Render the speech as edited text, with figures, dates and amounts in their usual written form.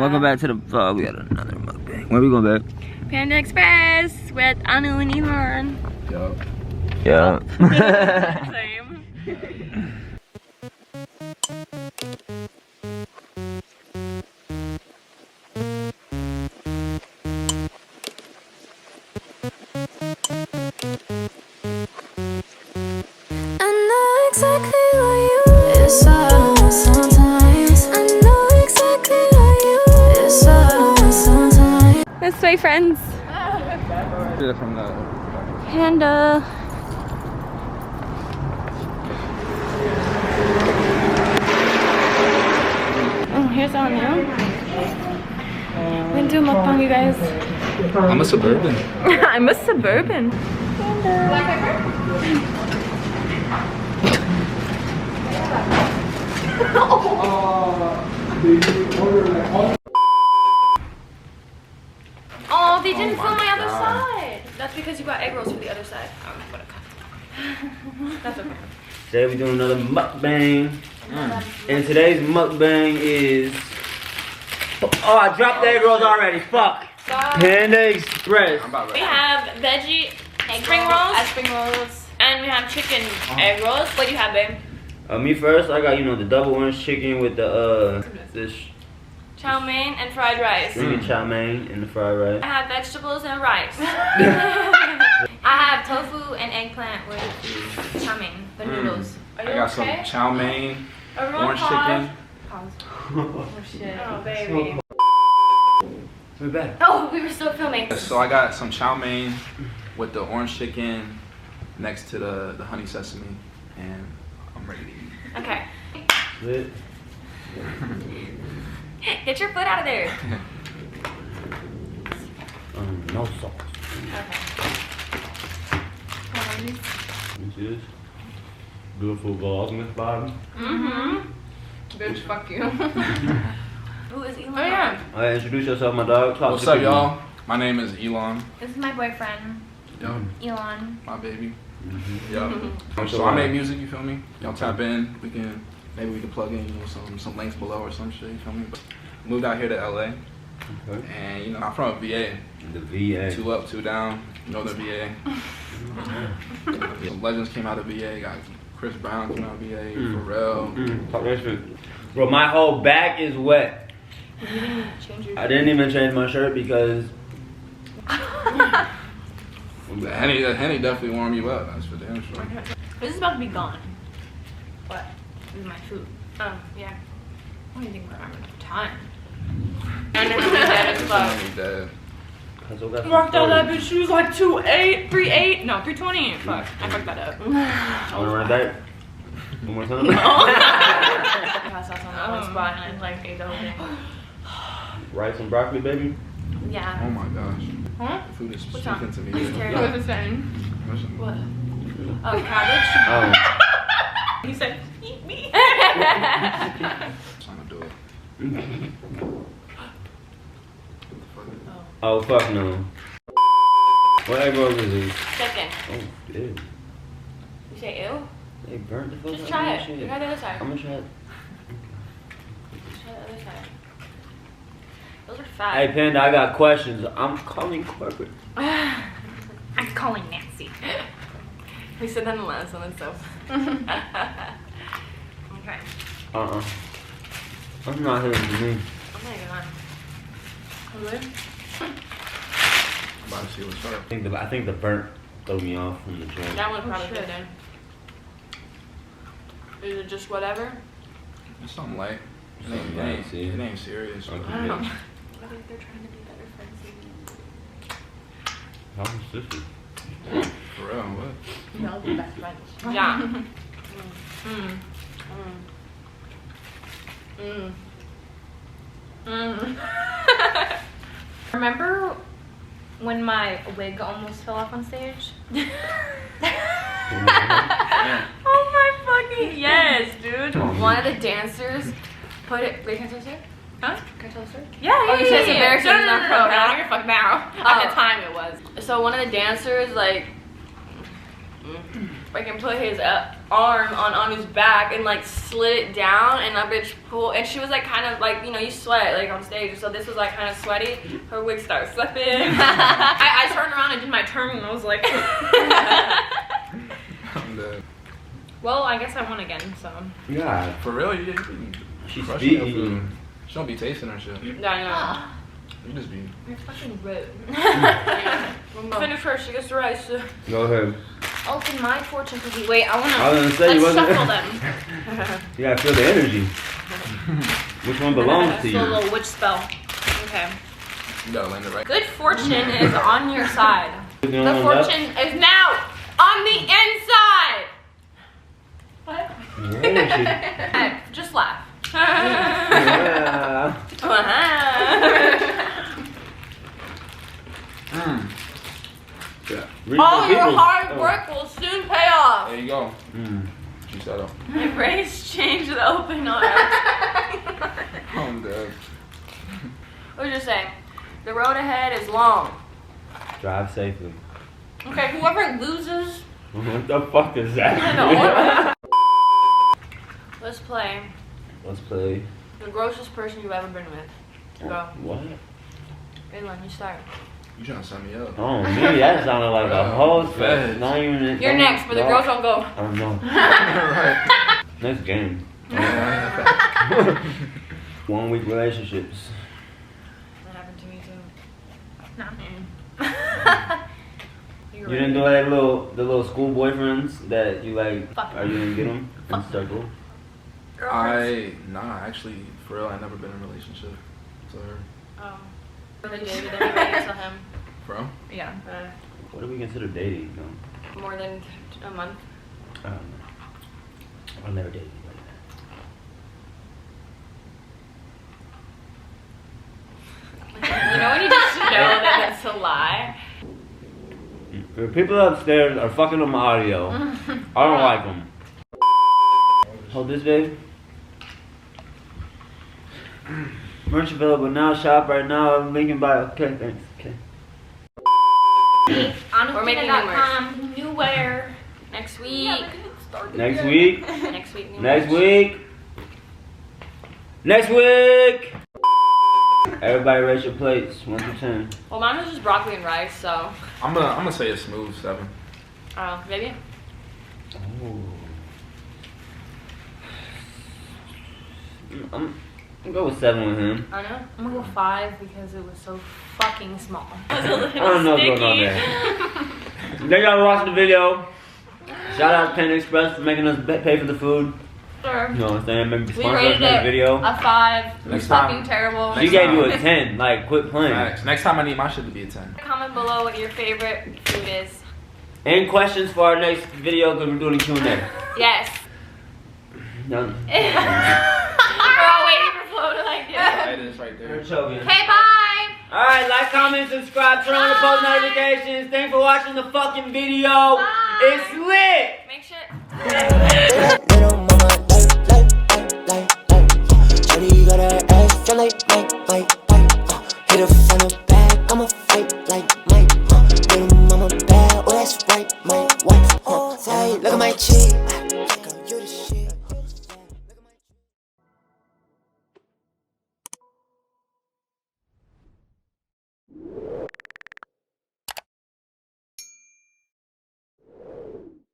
welcome back to the vlog. We got another mukbang. Where we going back? Panda Express with Anu and Elon. Yeah. Same. This way, friends. From the Panda. Oh, here's Anu. We're gonna do a mukbang, you guys. I'm a suburban. I'm a suburban. Panda. Black pepper? Oh, they didn't film my other side. That's because you got egg rolls for the other side. Oh, what a cut. That's okay. Today we're doing another mukbang. And today's mukbang is... Oh, I dropped the egg rolls already. Fuck. Panda Express. We have veggie spring rolls, and we have chicken egg rolls. What do you have, babe? Me first, I got, you know, the double orange chicken with the, this Chow mein and fried rice. stringy chow mein and the fried rice. I have vegetables and rice. I have tofu and eggplant with chow mein, the noodles. Are you I got some chow mein, orange chicken. Pause. Oh shit. Oh baby. We're back. Oh, we were still filming. So I got some chow mein with the orange chicken next to the honey sesame, and I'm ready to eat. Okay. Lit. Get your foot out of there. No sauce. Okay. This is beautiful Vlogmas bottom. Bitch, fuck you. Who is Elon? Oh yeah. Alright, introduce yourself, my dog. Talk What's to up, people. y'all? My name is Elon. This is my boyfriend, Yo, Elon. my baby. Yo. So I make music. You feel me? Y'all tap in. Maybe we can plug in, you know, some links below or some shit. You feel me? But moved out here to LA, and you know I'm from a VA. The VA. 2 up, 2 down. You know the VA. Some legends came out of VA. Got Chris Brown came out of VA. Pharrell. Talk that shit. Bro, my whole back is wet. You didn't change your I didn't even change my shirt because The Henny definitely warm you up. That's for damn sure. This is about to be gone. What? This is my food. Oh, yeah. What do you think we're having enough time? I'm Dead. Marked out that bitch. She was like 2.8, 3.8. No, 3.20. Fuck. I fucked that up. I want to run back. One more time. I passed out on that one spot and I like ate the whole thing. Rice and broccoli, baby. Yeah. Oh my gosh. Huh? The food is What's speaking up? to me. What's the same? What? Oh, cabbage? Oh. He said, eat me. Trying to do it. Oh, fuck no. What egg rolls is this? Chicken. Oh, ew. You say ew? They burnt the fuck Just out try of it. that shit. Try the other side. I'm gonna try it. Try the other side. Those are fat. Hey, Panda, I got questions. I'm calling corporate. I'm calling Nancy. We said that in the last one, so. Okay. I'm not hitting to me. I'm not even on. Really? I'm about to see what's up. I think the burnt threw me off from the joint. That one probably good then. Is it just whatever? It's something light. It Something light, see? ain't serious. Okay. I don't know. What if they're trying to be better friends than How much this is? For real, what? you? No, be best friends. Yeah. Remember when my wig almost fell off on stage? Oh my fucking yes, dude. One of the dancers put it. Wait, can I tell the story? Huh? Can I tell the story? Yeah, Oh, you said it's embarrassing. No, It's not no, pro. I don't give a fuck now. At the time it was. So one of the dancers like fucking put his arm on Anu's back and like slid it down, and that bitch pulled, and she was like kind of like, you know, you sweat like on stage, so this was like kind of sweaty. Her wig started slipping. I turned around and did my turn, and I was like, I'm dead. well, I guess I won again, so. Yeah. For real? She's crushing your speaking. food. She don't be tasting her shit. Yeah, I know. You just be. You're fucking rude. Finish first, she gets the rice. Go ahead. Open my fortune cookie. Wait, I wanna. I was gonna say, you let's wasn't. shuffle them. You gotta feel the energy. Which one belongs to So a you? little witch spell. Okay. You gotta land it right. Good fortune is on your side. The Left? fortune is now on the inside. What? Energy. Just laugh. Yeah. Yeah. All your hard work will soon pay off. There you go. Mm. Juice that up. Embrace change with open arms. I'm dead. What did you say? The road ahead is long. Drive safely. Okay, whoever loses. What the fuck is that? Let's play. Let's play. The grossest person you've ever been with. Go. What? Raylan, you start. You trying to set me up? Oh, me, that sounded like a whole set. Not even. You're next, but the girls don't go. I don't know. Right. Next game. 1 week relationships. That happened to me too. Not me. You didn't do like the little school boyfriends that you like. Fuck. Are you gonna get them in circle? Nah, actually, for real, I never been in a relationship. So, Oh. Really dated anybody until him? bro? Yeah. What do we consider dating? No. More than a month. I don't know. I've never dated like that. You know when you just know that it's a lie? The people upstairs are fucking on my audio. I don't like them. Hold this, babe. Merch available now. Shop right now. Link in bio. Okay, thanks. Okay. We're making new wear next week. Next week. Next week. Next week. Next week. Everybody rate your plates 1 to 10. Well, mine was just broccoli and rice, so. I'm gonna say a smooth 7. Maybe. Oh. I'm gonna go with 7 with him. I know. I'm gonna go 5 because it was so fucking small. It was a little I don't know what's going on there. Thank y'all for watching the video. Shout out to Panda Express for making us pay for the food. Sure. You know what I'm saying? Maybe We sponsor us rated next it video. a 5. It was Next time. fucking terrible. She Next gave you time. a 10. Like, quit playing. Facts. Next time I need my shit to be a 10. Comment below what your favorite food is. And questions for our next video because we're doing a Q&A. Yes. Done. We're all waiting for Flo to like do it. Right, it's right there. We're choking. Okay, bye. Alright, like, comment, subscribe, turn on the post notifications. Thanks for watching the fucking video. Bye. It's lit! Make sure.